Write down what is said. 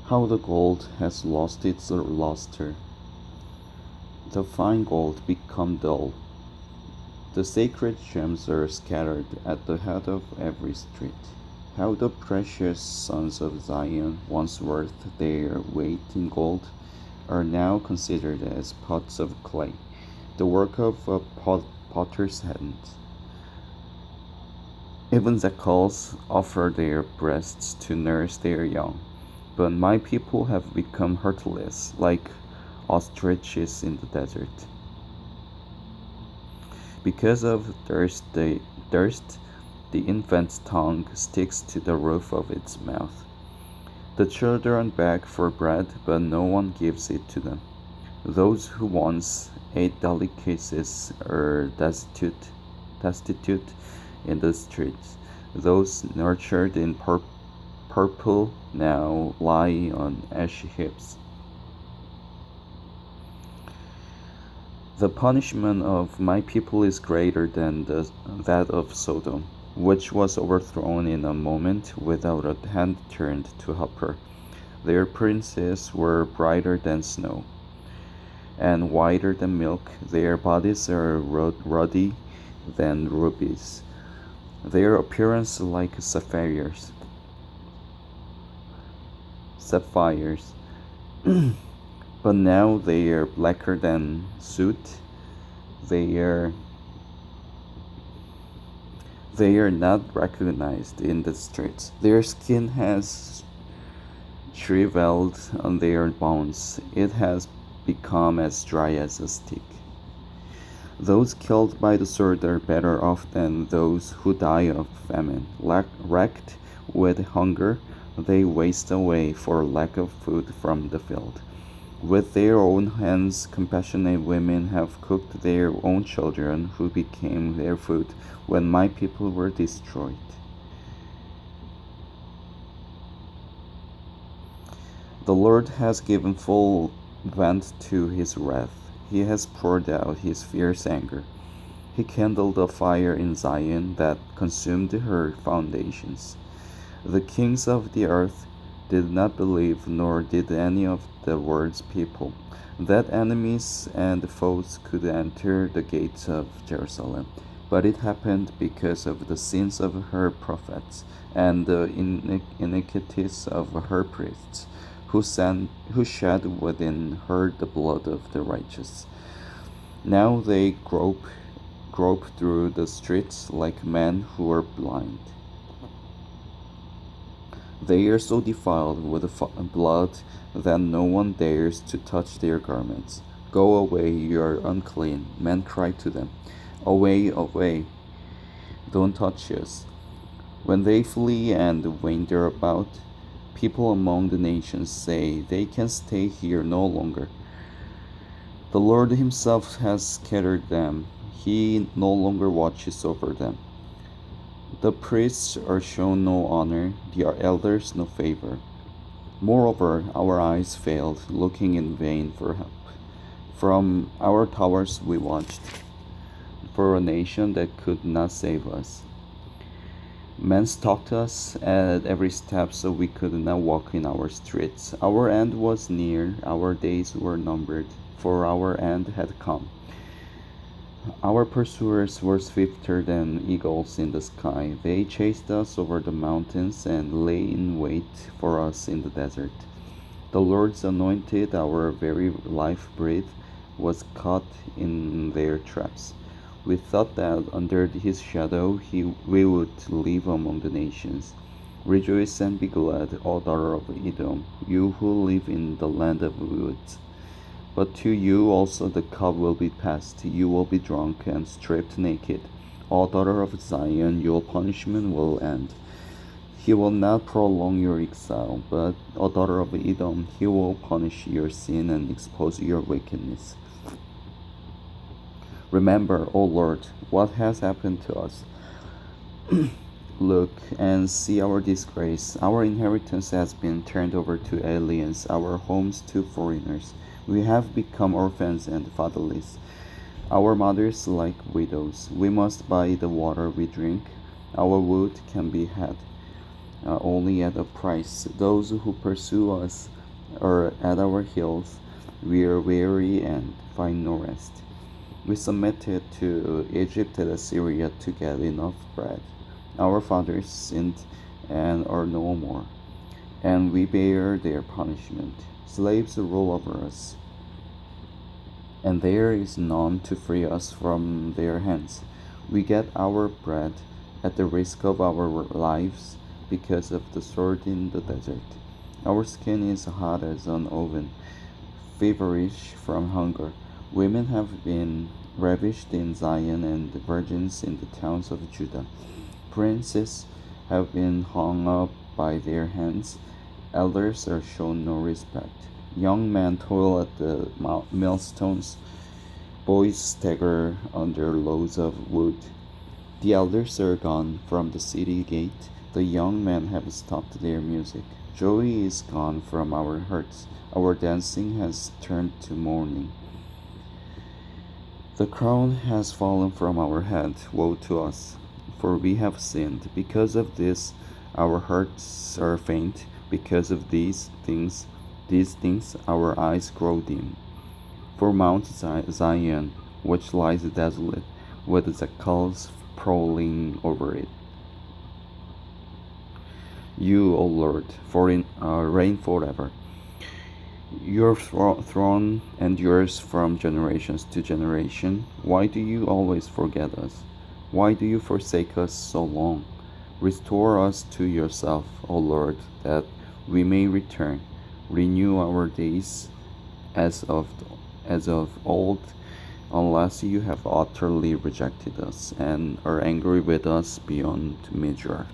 How the gold has lost its luster. The fine gold become dull. The sacred gems are scattered at the head of every street. How the precious sons of Zion, once worth their weight in gold, are now considered as pots of clay, the work of a potter's hand. Even jackals offer their breasts to nurse their young, but my people have become heartless, like ostriches in the desert. Because of thirst, the infant's tongue sticks to the roof of its mouth. The children beg for bread, but no one gives it to them. Those who once ate delicacies are destitute in the streets. Those nurtured in purple now lie on ash heaps. The punishment of my people is greater than that of Sodom, which was overthrown in a moment without a hand turned to help her. Their princes were brighter than snow and whiter than milk. Their bodies are ruddy than rubies, their appearance like sapphires. But now they are blacker than soot. They are not recognized in the streets. Their skin has shriveled on their bones. It has become as dry as a stick. Those killed by the sword are better off than those who die of famine. Wrecked with hunger, they waste away for lack of food from the field. With their own hands, compassionate women have cooked their own children, who became their food when my people were destroyed. The Lord has given full vent to his wrath. He has poured out his fierce anger. He kindled a fire in Zion that consumed her foundations. The kings of the earth did not believe, nor did any of the world's people, that enemies and foes could enter the gates of Jerusalem. But it happened because of the sins of her prophets and the iniquities of her priests, who shed within her the blood of the righteous. Now they grope through the streets like men who are blind. They are so defiled with blood that no one dares to touch their garments. Go away, you are unclean. Men cry to them, away, away, don't touch us. When they flee and wander about, people among the nations say, they can stay here no longer. The Lord himself has scattered them. He no longer watches over them. The priests are shown no honor, the elders no favor. Moreover, our eyes failed, looking in vain for help. From our towers we watched for a nation that could not save us. Men stalked us at every step, so we could not walk in our streets. Our end was near, our days were numbered, for our end had come. Our pursuers were swifter than eagles in the sky. They chased us over the mountains and lay in wait for us in the desert. The Lord's anointed, our very life breath, was caught in their traps. We thought that under his shadow we would live among the nations. Rejoice and be glad, O daughter of Edom, you who live in the land of woods. But to you also the cup will be passed, you will be drunk and stripped naked. O daughter of Zion, your punishment will end. He will not prolong your exile, but, O daughter of Edom, he will punish your sin and expose your wickedness. Remember, O Lord, what has happened to us. Look and see our disgrace. Our inheritance has been turned over to aliens, our homes to foreigners. We have become orphans and fatherless, our mothers like widows. We must buy the water we drink. Our wood can be had only at a price. Those who pursue us are at our heels. We are weary and find no rest. We submitted to Egypt and Assyria to get enough bread. Our fathers sinned and are no more, and we bear their punishment. Slaves rule over us, and there is none to free us from their hands. We get our bread at the risk of our lives because of the sword in the desert. Our skin is hot as an oven, feverish from hunger. Women have been ravished in Zion and virgins in the towns of Judah. Princes have been hung up by their hands. Elders are shown no respect. Young men toil at the millstones. Boys stagger under loads of wood. The elders are gone from the city gate. The young men have stopped their music. Joy is gone from our hearts. Our dancing has turned to mourning. The crown has fallen from our head. Woe to us, for we have sinned. Because of this, our hearts are faint. Because of these things, our eyes grow dim. For Mount Zion, which lies desolate, with the jackals prowling over it. You, O Lord, reign forever. Your throne endures from generations to generation. Why do you always forget us? Why do you forsake us so long? Restore us to yourself, O Lord, that we may return. Renew our days as of old, unless you have utterly rejected us and are angry with us beyond measure.